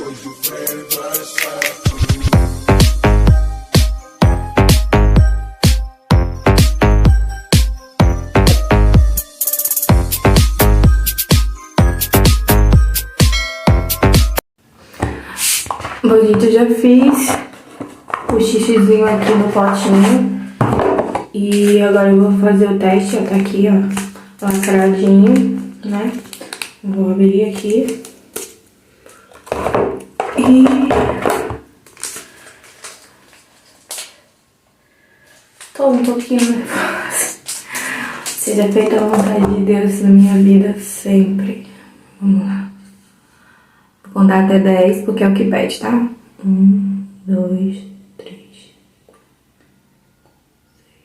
Bom, gente, eu já fiz o xixizinho aqui no potinho. E agora eu vou fazer o teste, ó, tá aqui, ó, lacradinho, né? Vou abrir aqui. E... tô um pouquinho nervosa. Seja feita a vontade de Deus na minha vida sempre. Vamos lá. Vou contar até 10, porque é o que pede, tá? 1, 2, 3, 4, 5, 6,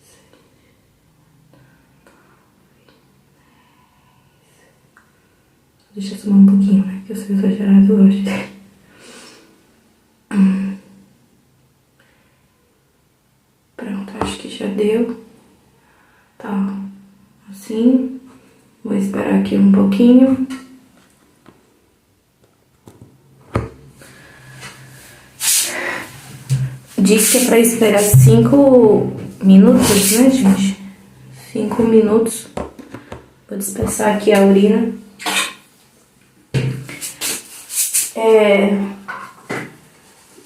7, 8, 9, 10. Deixa eu somar um pouquinho, né? Que eu sou exagerada hoje. Pronto, acho que já deu. Tá, assim. Vou esperar aqui um pouquinho. Diz que é pra esperar 5 minutos, né, gente? 5 minutos. Vou dispersar aqui a urina.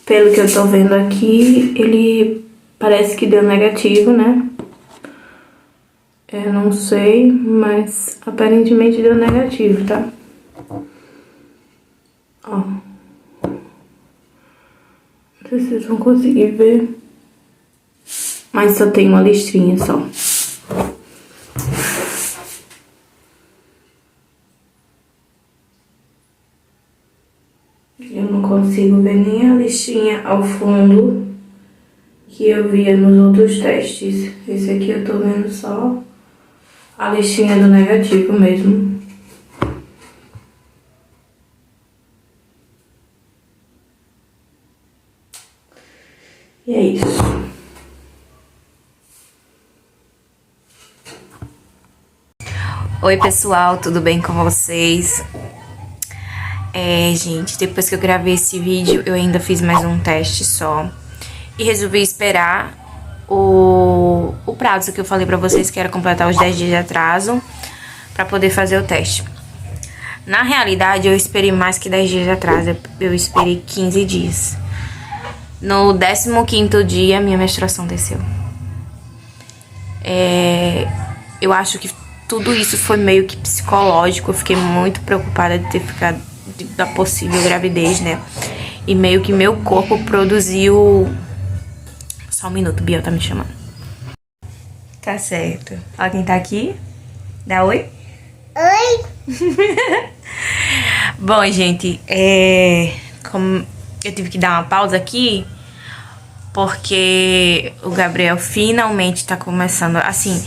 Pelo que eu tô vendo aqui, ele parece que deu negativo, né? Eu não sei, mas aparentemente deu negativo, tá? Ó. Não sei se vocês vão conseguir ver. Mas só tem uma listrinha só. Eu não consigo ver nem a listinha ao fundo que eu via nos outros testes. Esse aqui eu tô vendo só a listinha do negativo mesmo. E é isso. Oi pessoal, tudo bem com vocês? Gente, depois que eu gravei esse vídeo, eu ainda fiz mais um teste só. E resolvi esperar o prazo que eu falei pra vocês, que era completar os 10 dias de atraso, pra poder fazer o teste. Na realidade, eu esperei mais que 10 dias de atraso, eu esperei 15 dias. No 15º dia, minha menstruação desceu. Eu acho que tudo isso foi meio que psicológico. Eu fiquei muito preocupada de ter ficado da possível gravidez, né? E meio que meu corpo produziu... Só um minuto, Biel tá me chamando. Tá certo. Olha quem tá aqui. Dá oi? Oi! Bom, gente, como eu tive que dar uma pausa aqui, porque o Gabriel finalmente tá começando, assim,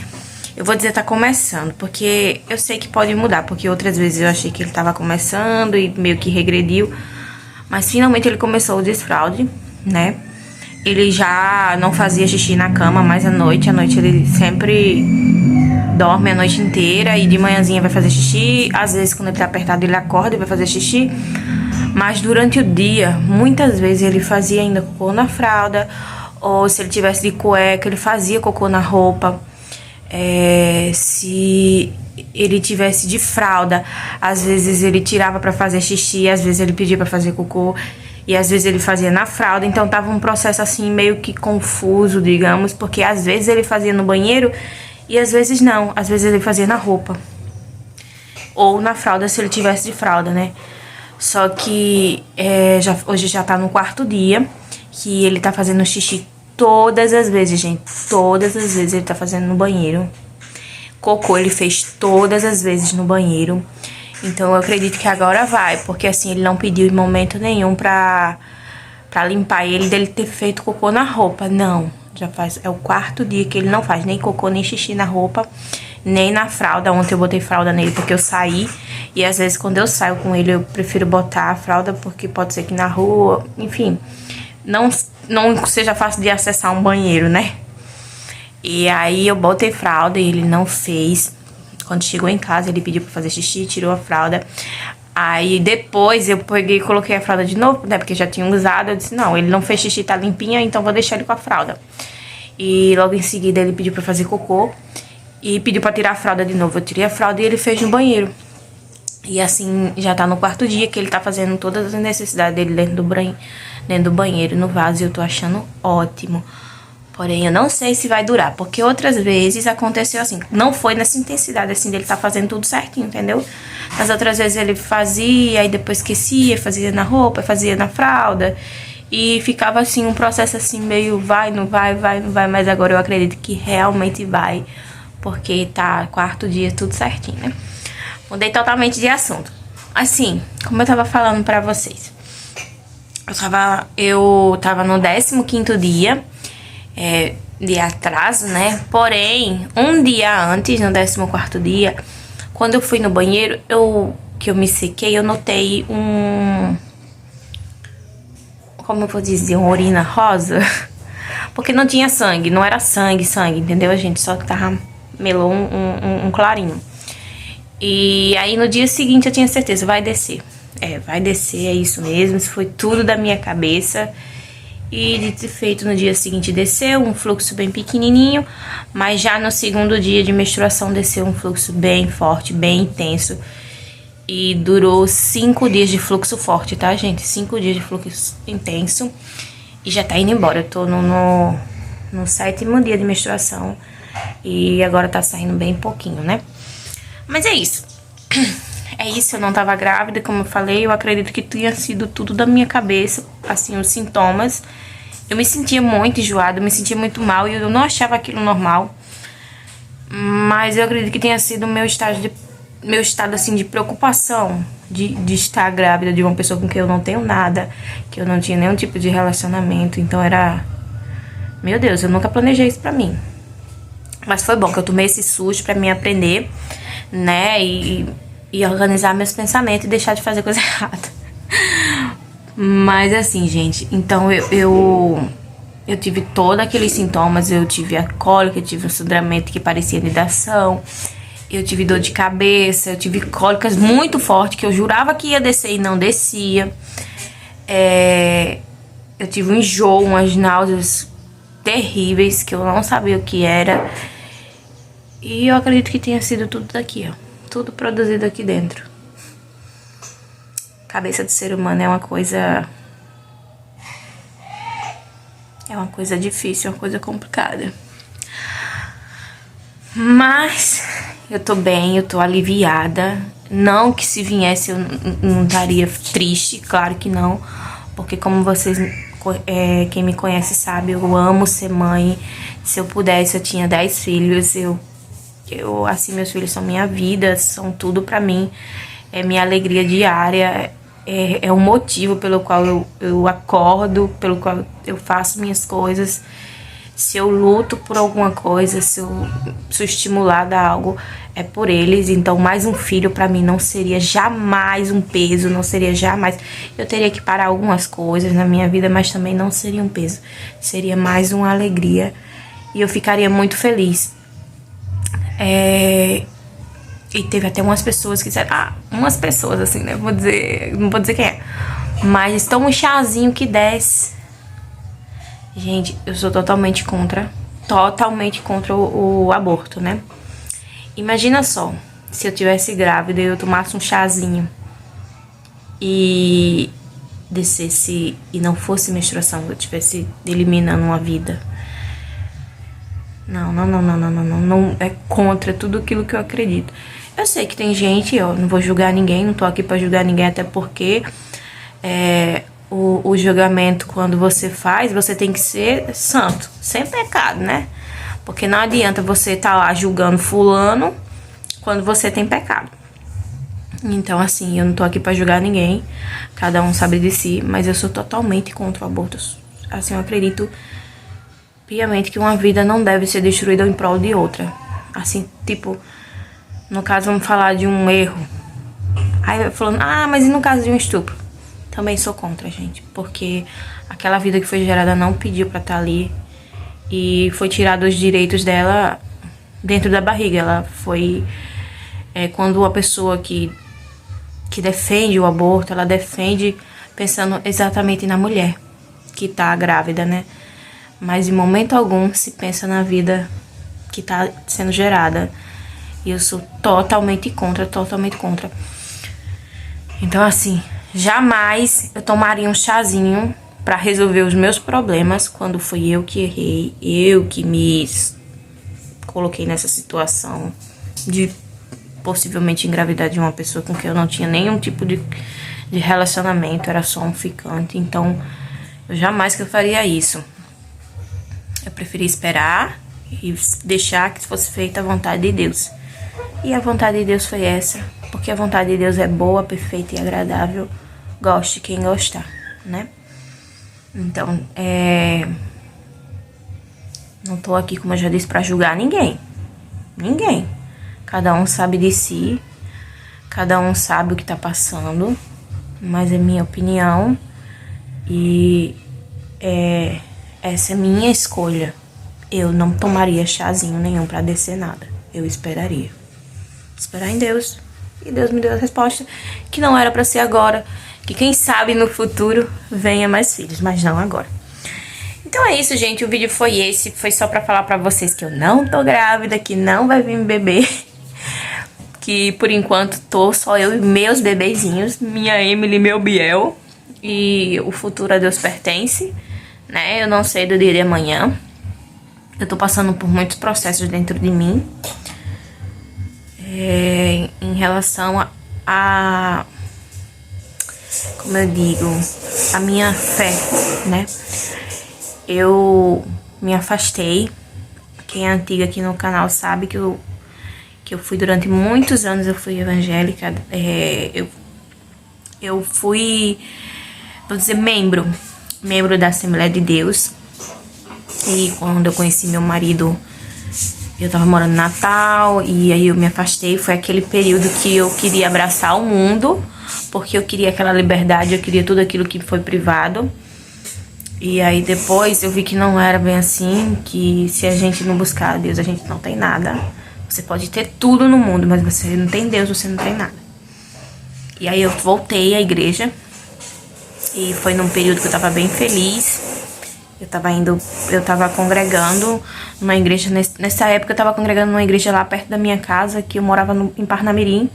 eu vou dizer tá começando, porque eu sei que pode mudar, porque outras vezes eu achei que ele tava começando e meio que regrediu, mas finalmente ele começou o desfraude, né? Ele já não fazia xixi na cama mais à noite ele sempre dorme a noite inteira e de manhãzinha vai fazer xixi. Às vezes quando ele tá apertado ele acorda e vai fazer xixi, mas durante o dia, muitas vezes ele fazia ainda cocô na fralda, ou se ele tivesse de cueca, ele fazia cocô na roupa. Se ele tivesse de fralda, às vezes ele tirava pra fazer xixi, às vezes ele pedia pra fazer cocô, e às vezes ele fazia na fralda. Então tava um processo assim meio que confuso, digamos, porque às vezes ele fazia no banheiro e às vezes não, às vezes ele fazia na roupa ou na fralda, se ele tivesse de fralda, né? Só que hoje já tá no 4º dia que ele tá fazendo xixi todas as vezes, gente. Todas as vezes ele tá fazendo no banheiro. Cocô ele fez todas as vezes no banheiro. Então eu acredito que agora vai, porque assim, ele não pediu em momento nenhum pra limpar ele dele ter feito cocô na roupa. Não, já faz, é o 4º dia que ele não faz nem cocô, nem xixi na roupa, nem na fralda. Ontem eu botei fralda nele porque eu saí, e às vezes quando eu saio com ele eu prefiro botar a fralda, porque pode ser que na rua, enfim, não seja fácil de acessar um banheiro, né? E aí eu botei fralda e ele não fez. Quando chegou em casa, ele pediu pra fazer xixi, tirou a fralda. Aí depois eu peguei e coloquei a fralda de novo, né? Porque já tinha usado. Eu disse, não, ele não fez xixi, tá limpinha, então vou deixar ele com a fralda. E logo em seguida ele pediu pra fazer cocô e pediu pra tirar a fralda de novo. Eu tirei a fralda e ele fez no banheiro. E assim, já tá no quarto dia que ele tá fazendo todas as necessidades dele dentro do banheiro, no vaso. E eu tô achando ótimo. Porém, eu não sei se vai durar, porque outras vezes aconteceu assim. Não foi nessa intensidade, assim, dele tá fazendo tudo certinho, entendeu? As outras vezes ele fazia, e depois esquecia, fazia na roupa, fazia na fralda. E ficava assim, um processo assim, meio vai, não vai, vai, não vai. Mas agora eu acredito que realmente vai, porque tá quarto dia tudo certinho, né? Mudei totalmente de assunto. Assim, como eu tava falando pra vocês. Eu tava no 15º dia de atraso, né? Porém, um dia antes, no 14º dia, quando eu fui no banheiro, que eu me sequei, eu notei como eu vou dizer, uma urina rosa. Porque não tinha sangue, não era sangue, entendeu, gente? Só que melou um clarinho. E aí no dia seguinte eu tinha certeza, vai descer. Vai descer, é isso mesmo. Isso foi tudo da minha cabeça. E dito e feito, no dia seguinte desceu um fluxo bem pequenininho, mas já no segundo dia de menstruação desceu um fluxo bem forte, bem intenso. E durou 5 dias de fluxo forte, tá, gente? 5 dias de fluxo intenso. E já tá indo embora. Eu tô no 7º dia de menstruação. E agora tá saindo bem pouquinho, né? Mas é isso. É isso, eu não tava grávida, como eu falei. Eu acredito que tinha sido tudo da minha cabeça, assim, os sintomas. Eu me sentia muito enjoada, eu me sentia muito mal e eu não achava aquilo normal. Mas eu acredito que tenha sido o meu estado assim, de preocupação de estar grávida de uma pessoa com quem eu não tenho nada, que eu não tinha nenhum tipo de relacionamento. Então era... Meu Deus, eu nunca planejei isso pra mim. Mas foi bom que eu tomei esse susto pra mim aprender, né? E organizar meus pensamentos e deixar de fazer coisa errada. Mas assim, gente, então eu tive todos aqueles sintomas. Eu tive a cólica, eu tive um sangramento que parecia nidação, eu tive dor de cabeça, eu tive cólicas muito fortes, que eu jurava que ia descer e não descia. Eu tive um enjoo, umas náuseas terríveis, que eu não sabia o que era. E eu acredito que tenha sido tudo daqui, ó. Tudo produzido aqui dentro. Cabeça do ser humano é uma coisa... É uma coisa difícil, é uma coisa complicada. Mas eu tô bem, eu tô aliviada. Não que se viesse eu não estaria triste, claro que não. Porque como vocês, quem me conhece sabe, eu amo ser mãe. Se eu pudesse, eu tinha 10 filhos, assim, meus filhos são minha vida, são tudo pra mim. É minha alegria diária, é o motivo pelo qual eu acordo, pelo qual eu faço minhas coisas. Se eu luto por alguma coisa, se eu sou estimulada a algo, é por eles. Então, mais um filho pra mim não seria jamais um peso, não seria jamais... Eu teria que parar algumas coisas na minha vida, mas também não seria um peso. Seria mais uma alegria e eu ficaria muito feliz. E teve até umas pessoas que disseram... umas pessoas assim, né? Não vou dizer quem é. Mas toma um chazinho que desce. Gente, eu sou totalmente contra o aborto, né? Imagina só, se eu tivesse grávida e eu tomasse um chazinho e descesse e não fosse menstruação, eu estivesse eliminando uma vida. Não, é contra tudo aquilo que eu acredito. Eu sei que tem gente, ó, não vou julgar ninguém, não tô aqui pra julgar ninguém, até porque o julgamento, quando você faz, você tem que ser santo, sem pecado, né? Porque não adianta você tá lá julgando fulano quando você tem pecado. Então, assim, eu não tô aqui pra julgar ninguém, cada um sabe de si, mas eu sou totalmente contra o aborto. Assim, eu acredito piamente que uma vida não deve ser destruída em prol de outra. Assim, tipo, no caso, vamos falar de um erro. Aí falando, mas e no caso de um estupro? Também sou contra, gente, porque aquela vida que foi gerada não pediu pra estar ali e foi tirado os direitos dela dentro da barriga. Ela foi... quando a pessoa que que defende o aborto, ela defende pensando exatamente na mulher que tá grávida, né? Mas em momento algum se pensa na vida que tá sendo gerada. E eu sou totalmente contra, totalmente contra. Então, assim, jamais eu tomaria um chazinho pra resolver os meus problemas quando foi eu que errei, eu que me coloquei nessa situação de possivelmente engravidar de uma pessoa com quem eu não tinha nenhum tipo de relacionamento, era só um ficante. Então, eu jamais que eu faria isso. Eu preferi esperar e deixar que fosse feita a vontade de Deus. E a vontade de Deus foi essa, porque a vontade de Deus é boa, perfeita e agradável. Goste quem gostar, né? Então, não tô aqui, como eu já disse, pra julgar ninguém. Ninguém. Cada um sabe de si, cada um sabe o que tá passando, mas é minha opinião e essa é minha escolha. Eu não tomaria chazinho nenhum pra descer nada. Eu esperaria. Esperar em Deus. E Deus me deu a resposta que não era pra ser agora, que quem sabe no futuro venha mais filhos, mas não agora. Então é isso, gente, o vídeo foi esse, foi só pra falar pra vocês que eu não tô grávida, que não vai vir bebê, que por enquanto tô só eu e meus bebezinhos, minha Emily e meu Biel, e o futuro a Deus pertence, né, eu não sei do dia de amanhã, eu tô passando por muitos processos dentro de mim, em relação a como eu digo, a minha fé, né? Eu me afastei. Quem é antiga aqui no canal sabe que eu fui durante muitos anos, eu fui evangélica. Eu fui, vou dizer, membro da Assembleia de Deus. E quando eu conheci meu marido, eu tava morando em Natal, e aí eu me afastei. Foi aquele período que eu queria abraçar o mundo, porque eu queria aquela liberdade, eu queria tudo aquilo que foi privado. E aí depois eu vi que não era bem assim, que se a gente não buscar a Deus, a gente não tem nada. Você pode ter tudo no mundo, mas você não tem Deus, você não tem nada. E aí eu voltei à igreja, e foi num período que eu tava bem feliz. Eu tava congregando numa igreja, nessa época eu tava congregando numa igreja lá perto da minha casa, que eu morava em Parnamirim.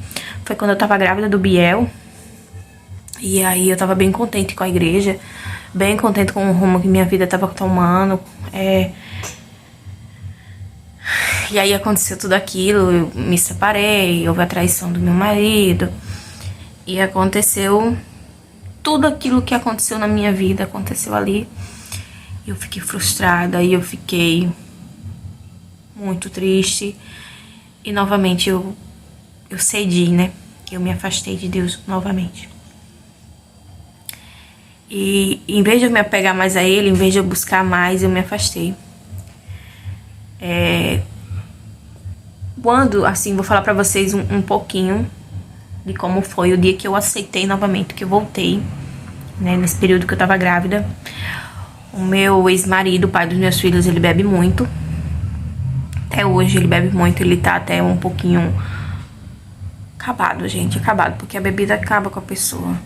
Foi quando eu tava grávida do Biel. E aí eu tava bem contente com a igreja, bem contente com o rumo que minha vida tava tomando. E aí aconteceu tudo aquilo, eu me separei, houve a traição do meu marido. E aconteceu tudo aquilo que aconteceu na minha vida, aconteceu ali. Eu fiquei frustrada e eu fiquei muito triste. E novamente eu cedi, né? Eu me afastei de Deus novamente. E em vez de eu me apegar mais a Ele, em vez de eu buscar mais, eu me afastei. Quando, assim, vou falar pra vocês um pouquinho de como foi o dia que eu aceitei novamente, que eu voltei, né? Nesse período que eu tava grávida. O meu ex-marido, o pai dos meus filhos, ele bebe muito. Até hoje ele bebe muito, ele tá até um pouquinho acabado, gente, acabado, porque a bebida acaba com a pessoa.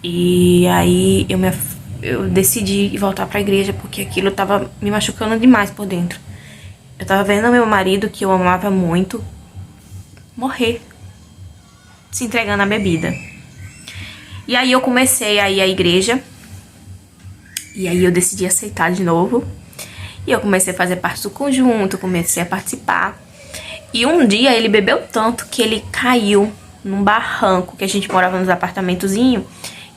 E aí eu decidi voltar pra igreja, porque aquilo tava me machucando demais por dentro. Eu tava vendo meu marido, que eu amava muito, morrer, se entregando à bebida. E aí eu comecei a ir à igreja. E aí eu decidi aceitar de novo. E eu comecei a fazer parte do conjunto, comecei a participar. E um dia ele bebeu tanto que ele caiu num barranco, que a gente morava nos apartamentozinhos,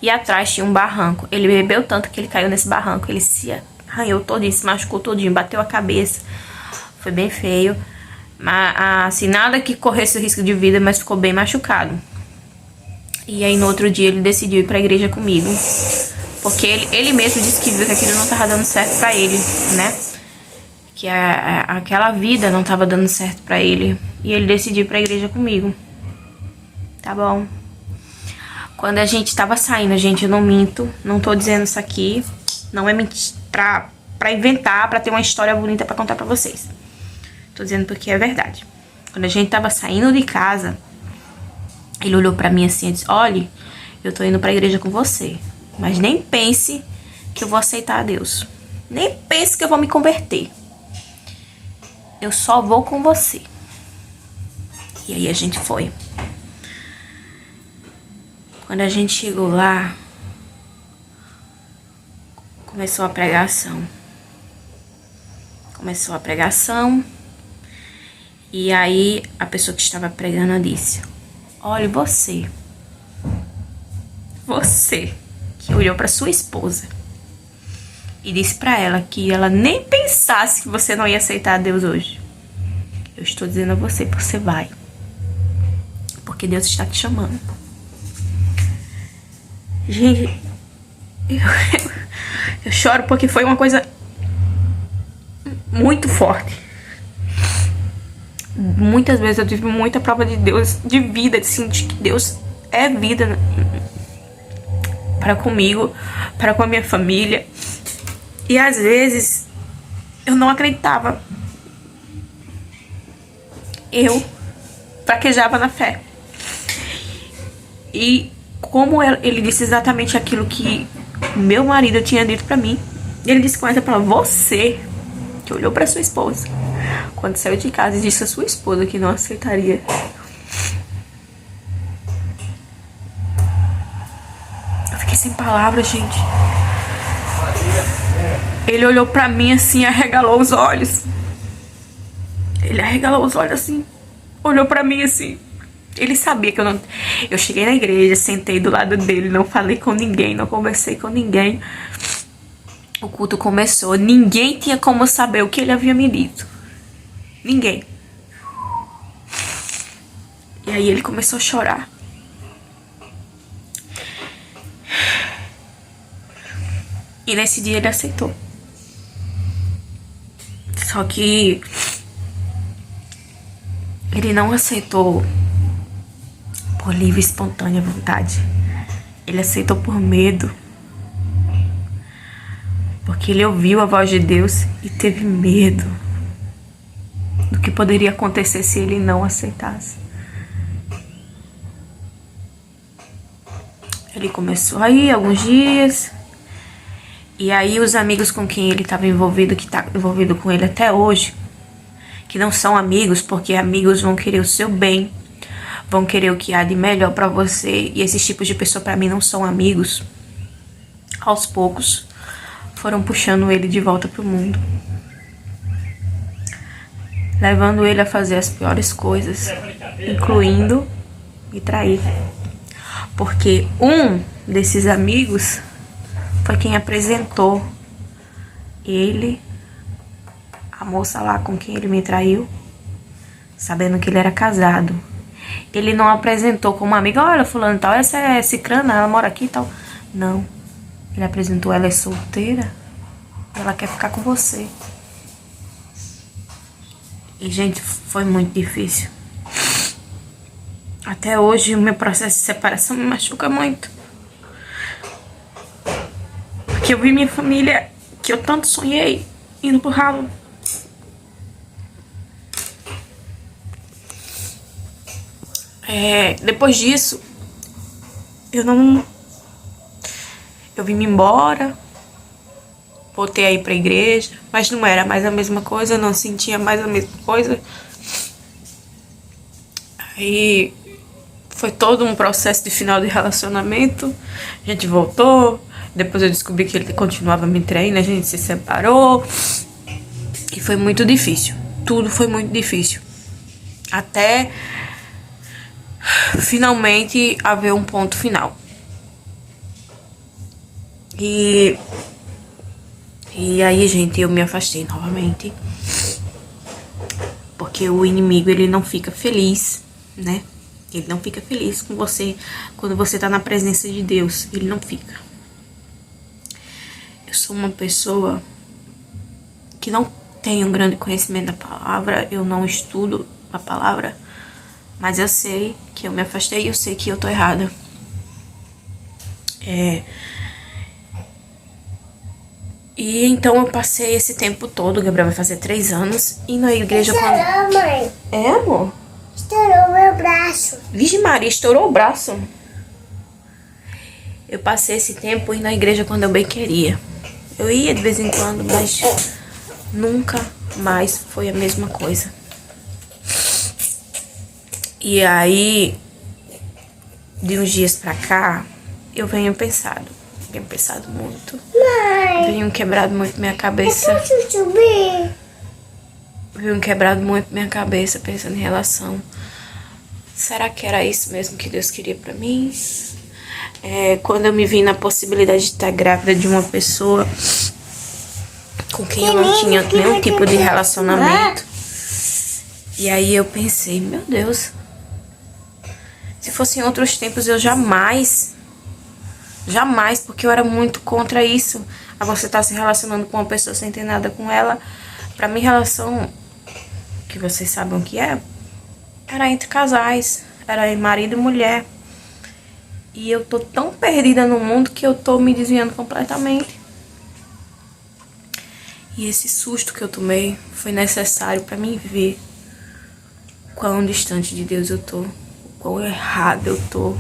e atrás tinha um barranco. Ele bebeu tanto que ele caiu nesse barranco, ele se arranhou todinho, se machucou todinho, bateu a cabeça. Foi bem feio. Mas, assim, nada que corresse o risco de vida, mas ficou bem machucado. E aí no outro dia ele decidiu ir pra igreja comigo. Porque ele mesmo disse que viu que aquilo não tava dando certo pra ele, né? Que aquela vida não tava dando certo pra ele. E ele decidiu ir pra igreja comigo. Tá bom. Quando a gente tava saindo, gente, eu não minto. Não tô dizendo isso aqui. Não é mentir pra inventar, pra ter uma história bonita pra contar pra vocês. Tô dizendo porque é verdade. Quando a gente tava saindo de casa, Ele olhou pra mim assim e disse: olhe, eu tô indo pra igreja com você, mas nem pense que eu vou aceitar a Deus. Nem pense que eu vou me converter. Eu só vou com você. E aí a gente foi. Quando a gente chegou lá, começou a pregação. E aí a pessoa que estava pregando disse: olha, você que olhou para sua esposa e disse para ela que ela nem pensasse que você não ia aceitar a Deus hoje. Eu estou dizendo a você que você vai, porque Deus está te chamando. Gente, eu choro porque foi uma coisa muito forte. Muitas vezes eu tive muita prova de Deus, de vida, de sentir que Deus é vida para comigo, para com a minha família. E às vezes eu não acreditava. Eu fraquejava na fé. E como ele disse exatamente aquilo que meu marido tinha dito pra mim, ele disse com essa palavra: você que olhou pra sua esposa quando saiu de casa e disse a sua esposa que não aceitaria. Eu fiquei sem palavras, gente. Ele olhou pra mim assim, arregalou os olhos. Ele arregalou os olhos assim, olhou pra mim assim. Ele sabia que eu não... Eu cheguei na igreja, sentei do lado dele, não falei com ninguém, não conversei com ninguém. O culto começou, ninguém tinha como saber o que ele havia me dito. Ninguém. E aí ele começou a chorar. E nesse dia ele aceitou. Só que ele não aceitou por livre e espontânea vontade. Ele aceitou por medo. Porque ele ouviu a voz de Deus e teve medo do que poderia acontecer se ele não aceitasse. Ele começou aí alguns dias. E aí os amigos com quem ele estava envolvido, que está envolvido com ele até hoje, que não são amigos, porque amigos vão querer o seu bem, vão querer o que há de melhor pra você, e esses tipos de pessoa pra mim não são amigos. Aos poucos foram puxando ele de volta pro mundo, levando ele a fazer as piores coisas, incluindo me trair. Porque um desses amigos foi quem apresentou ele, a moça lá com quem ele me traiu, sabendo que ele era casado. Ele não apresentou como amiga: olha, fulano tal, essa é cicrana, ela mora aqui e tal. Não. Ele apresentou: ela é solteira, ela quer ficar com você. E, gente, foi muito difícil. Até hoje o meu processo de separação me machuca muito. Porque eu vi minha família, que eu tanto sonhei, indo pro ralo. Depois disso, eu vim embora, voltei a ir pra igreja, mas não era mais a mesma coisa, eu não sentia mais a mesma coisa. Aí foi todo um processo de final de relacionamento, a gente voltou, depois eu descobri que ele continuava me traindo, a gente se separou, e foi muito difícil, tudo foi muito difícil, até finalmente haver um ponto final. E aí, gente, eu me afastei novamente, porque o inimigo, ele não fica feliz, né? Ele não fica feliz com você quando você tá na presença de Deus. Ele não fica. Eu sou uma pessoa que não tem um grande conhecimento da palavra, eu não estudo a palavra, mas eu sei que eu me afastei e eu sei que eu tô errada. E então eu passei esse tempo todo, o Gabriel vai fazer 3 anos, indo à igreja Estourou, quando... mãe. É, amor? Estourou meu meu braço. Vixe Maria, estourou o braço. Eu passei esse tempo indo na igreja quando eu bem queria. Eu ia de vez em quando, mas nunca mais foi a mesma coisa. E aí, de uns dias pra cá, eu venho pensado muito. Mãe, Venho quebrado muito minha cabeça. eu posso subir? Venho quebrado muito minha cabeça pensando em relação. Será que era isso mesmo que Deus queria pra mim? Quando eu me vi na possibilidade de estar grávida de uma pessoa com quem eu não tinha nenhum tipo de relacionamento. E aí eu pensei, meu Deus, se fosse em outros tempos eu jamais, porque eu era muito contra isso. A você estar se relacionando com uma pessoa sem ter nada com ela. Pra mim, relação, que vocês sabem o que é, era entre casais, era marido e mulher. E eu tô tão perdida no mundo que eu tô me desviando completamente. E esse susto que eu tomei foi necessário pra mim ver quão distante de Deus eu tô, o quão errado eu tô.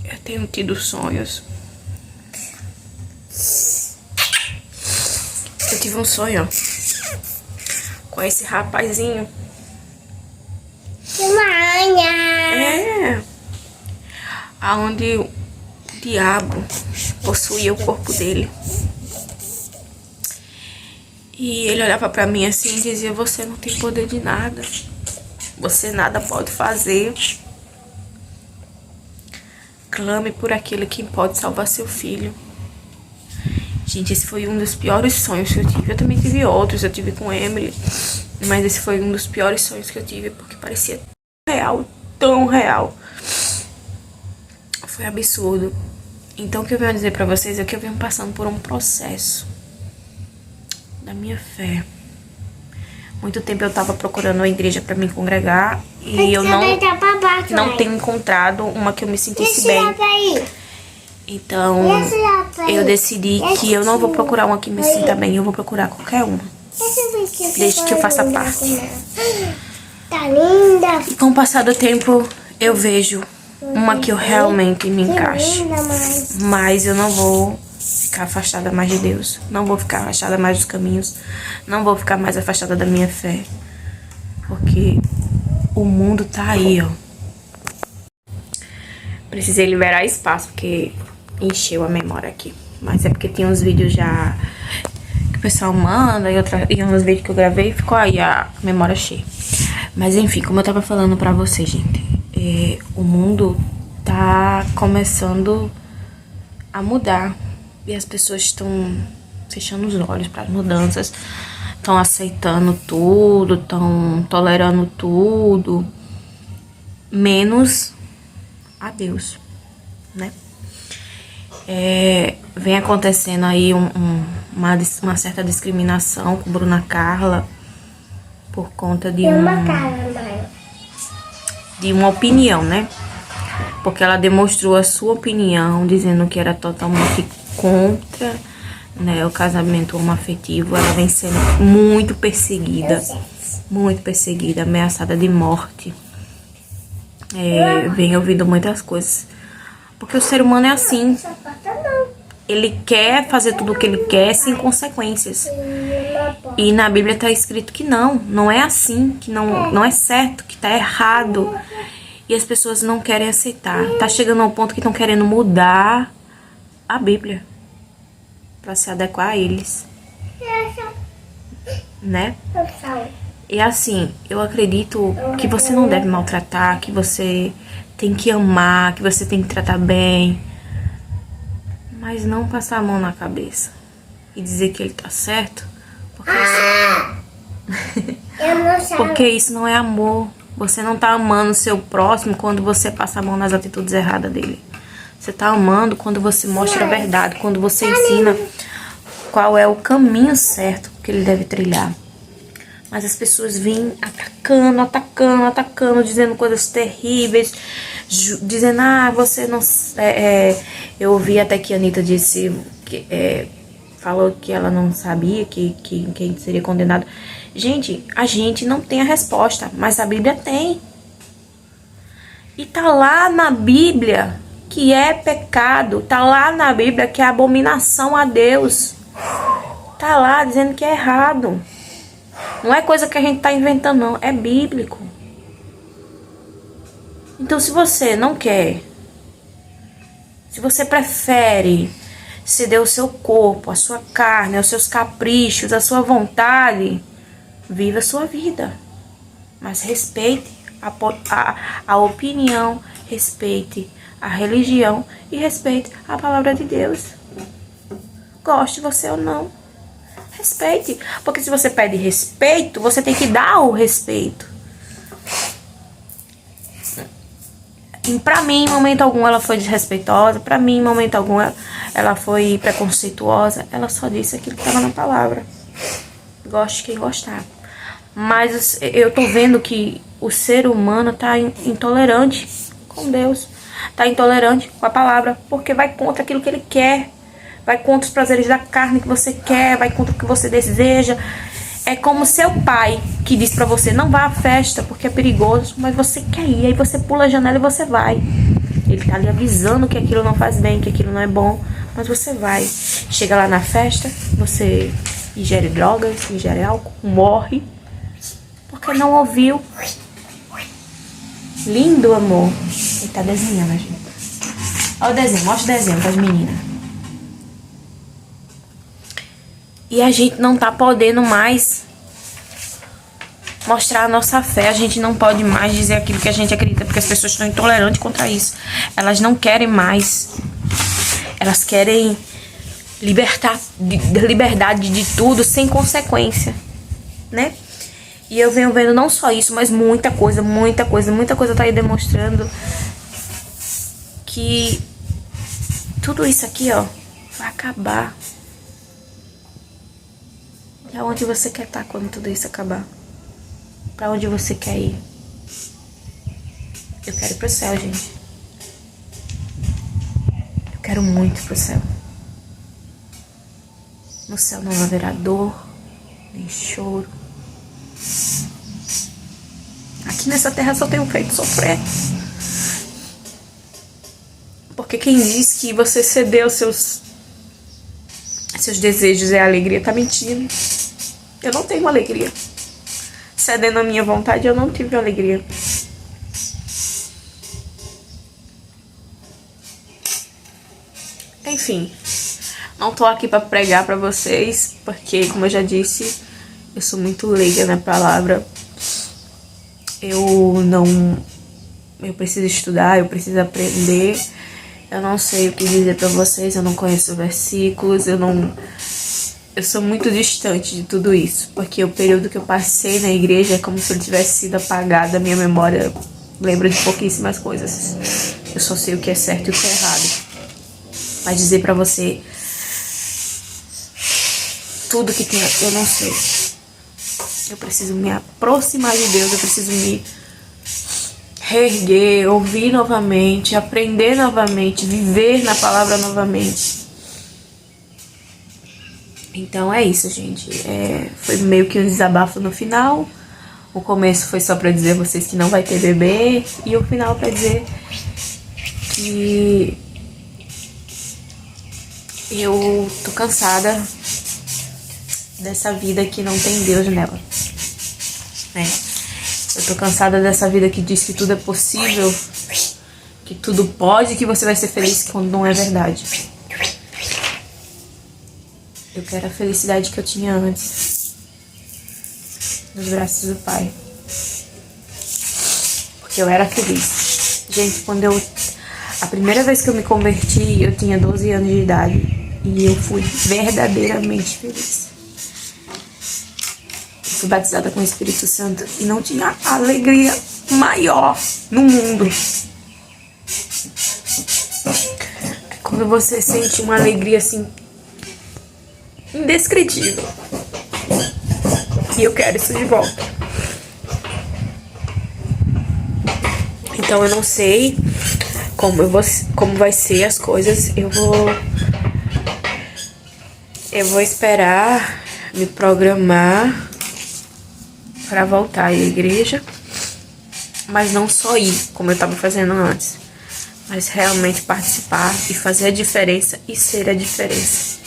Eu tenho tido sonhos. Eu tive um sonho com esse rapazinho. Mãe. Aonde o diabo possuía o corpo dele. E ele olhava pra mim assim e dizia, você não tem poder de nada. Você nada pode fazer. Clame por aquele que pode salvar seu filho. Gente, esse foi um dos piores sonhos que eu tive. Eu também tive outros, eu tive com Emily. Mas esse foi um dos piores sonhos que eu tive, porque parecia tão real. Foi absurdo. Então o que eu venho dizer pra vocês é que eu venho passando por um processo da minha fé. Muito tempo eu tava procurando uma igreja pra me congregar e eu não tenho encontrado uma que eu me sentisse bem. Então eu decidi que eu não vou procurar uma que me sinta bem, eu vou procurar qualquer uma, desde que eu faça parte. Tá linda. E com o passar do tempo eu vejo uma que eu realmente me encaixe. Mas eu não vou ficar afastada mais de Deus. Não vou ficar afastada mais dos caminhos. Não vou ficar mais afastada da minha fé. Porque o mundo tá aí, ó. Precisei liberar espaço, porque encheu a memória aqui. Mas é porque tem uns vídeos já que o pessoal manda e uns vídeos que eu gravei e ficou aí a memória cheia. Mas enfim, como eu tava falando pra vocês, gente, o mundo tá começando a mudar. E as pessoas estão fechando os olhos para as mudanças, estão aceitando tudo, estão tolerando tudo, menos a Deus, né? Vem acontecendo aí uma certa discriminação com Bruna Carla por conta de uma opinião, né? Porque ela demonstrou a sua opinião, dizendo que era totalmente contra, né, o casamento homoafetivo. Ela vem sendo muito perseguida, ameaçada de morte. Vem ouvindo muitas coisas. Porque o ser humano é assim. Ele quer fazer tudo o que ele quer sem consequências. E na Bíblia tá escrito que não é assim, que não é certo, que tá errado. E as pessoas não querem aceitar. Tá chegando ao ponto que estão querendo mudar a Bíblia para se adequar a eles, né? E assim, eu acredito que você não deve maltratar, que você tem que amar, que você tem que tratar bem, mas não passar a mão na cabeça e dizer que ele tá certo, porque isso não é amor. Você não tá amando o seu próximo quando você passa a mão nas atitudes erradas dele. Você tá amando quando você mostra a verdade, quando você ensina qual é o caminho certo que ele deve trilhar. Mas as pessoas vêm atacando, dizendo coisas terríveis, dizendo, você não... eu ouvi até que a Anitta disse, falou que ela não sabia quem seria condenado. Gente, a gente não tem a resposta, mas a Bíblia tem. E tá lá na Bíblia que é pecado, tá lá na Bíblia que é abominação a Deus. Tá lá dizendo que é errado. Não é coisa que a gente tá inventando, não, é bíblico. Então, se você não quer, se você prefere ceder o seu corpo, a sua carne, os seus caprichos, a sua vontade, viva a sua vida. Mas respeite a opinião, respeite a religião e respeite a palavra de Deus. Goste você ou não, respeite. Porque se você pede respeito, você tem que dar o respeito. E pra mim, em momento algum, ela foi desrespeitosa. Pra mim, em momento algum, ela foi preconceituosa. Ela só disse aquilo que estava na palavra. Goste quem gostar. Mas eu tô vendo que o ser humano tá intolerante com Deus. Tá intolerante com a palavra. Porque vai contra aquilo que ele quer. Vai contra os prazeres da carne que você quer. Vai contra o que você deseja. É como seu pai que diz pra você, não vá à festa porque é perigoso, mas você quer ir, aí você pula a janela e você vai. Ele tá lhe avisando que aquilo não faz bem, que aquilo não é bom, mas você vai. Chega lá na festa, você ingere drogas, ingere álcool, morre, porque não ouviu. Lindo, amor. Ele tá desenhando, gente. Olha o desenho, mostra o desenho pras meninas. E a gente não tá podendo mais mostrar a nossa fé. A gente não pode mais dizer aquilo que a gente acredita, porque as pessoas estão intolerantes contra isso. Elas não querem mais. Elas querem liberdade de tudo sem consequência, né? E eu venho vendo não só isso, mas muita coisa tá aí demonstrando que tudo isso aqui, ó, vai acabar. E aonde você quer estar quando tudo isso acabar? Pra onde você quer ir? Eu quero ir pro céu, gente. Eu quero muito ir pro céu. No céu não haverá dor, nem choro. Aqui nessa terra só tenho feito sofrer. Porque quem diz que você ceder aos seus desejos é alegria, tá mentindo. Eu não tenho alegria. Cedendo a minha vontade, eu não tive alegria. Enfim, não tô aqui pra pregar pra vocês, porque, como eu já disse, eu sou muito leiga na palavra. Eu preciso estudar, eu preciso aprender. Eu não sei o que dizer pra vocês, eu não conheço versículos, eu sou muito distante de tudo isso, porque o período que eu passei na igreja é como se ele tivesse sido apagado, a minha memória lembra de pouquíssimas coisas. Eu só sei o que é certo e o que é errado. Mas dizer pra você tudo que tem, eu não sei. Eu preciso me aproximar de Deus, eu preciso me reerguer, ouvir novamente, aprender novamente, viver na palavra novamente. Então é isso, gente. Foi meio que um desabafo no final. O começo foi só pra dizer a vocês que não vai ter bebê. E o final pra dizer que eu tô cansada dessa vida que não tem Deus nela, né? Eu tô cansada dessa vida que diz que tudo é possível, que tudo pode, que você vai ser feliz quando não é verdade. Eu quero a felicidade que eu tinha antes, nos braços do Pai. Porque eu era feliz. Gente, a primeira vez que eu me converti, eu tinha 12 anos de idade. E eu fui verdadeiramente feliz. Eu fui batizada com o Espírito Santo e não tinha alegria maior no mundo. É quando você sente uma alegria assim indescritível. E eu quero isso de volta. Então eu não sei como vai ser as coisas. Eu vou esperar, me programar pra voltar à igreja. Mas não só ir, como eu tava fazendo antes. Mas realmente participar e fazer a diferença e ser a diferença.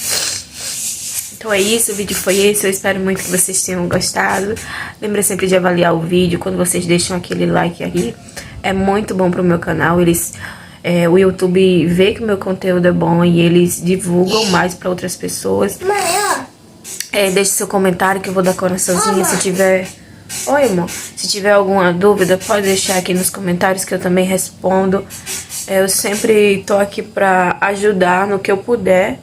Então é isso, o vídeo foi esse. Eu espero muito que vocês tenham gostado. Lembra sempre de avaliar o vídeo. Quando vocês deixam aquele like aqui, é muito bom pro meu canal. O YouTube vê que o meu conteúdo é bom e eles divulgam mais pra outras pessoas. Mãe, ó. Deixe seu comentário que eu vou dar coraçãozinho se tiver... Oi, amor. Se tiver alguma dúvida, pode deixar aqui nos comentários que eu também respondo. Eu sempre tô aqui pra ajudar no que eu puder.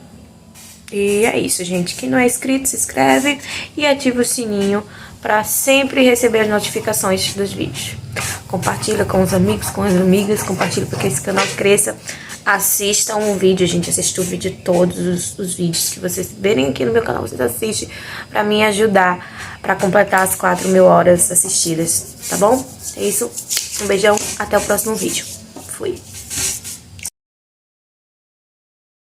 E é isso, gente. Quem não é inscrito, se inscreve e ativa o sininho pra sempre receber as notificações dos vídeos. Compartilha com os amigos, com as amigas, compartilha para que esse canal cresça. Assistam um vídeo, gente. Assista o vídeo, todos os vídeos que vocês verem aqui no meu canal, vocês assistem pra me ajudar pra completar as 4.000 horas assistidas, tá bom? É isso. Um beijão, até o próximo vídeo. Fui.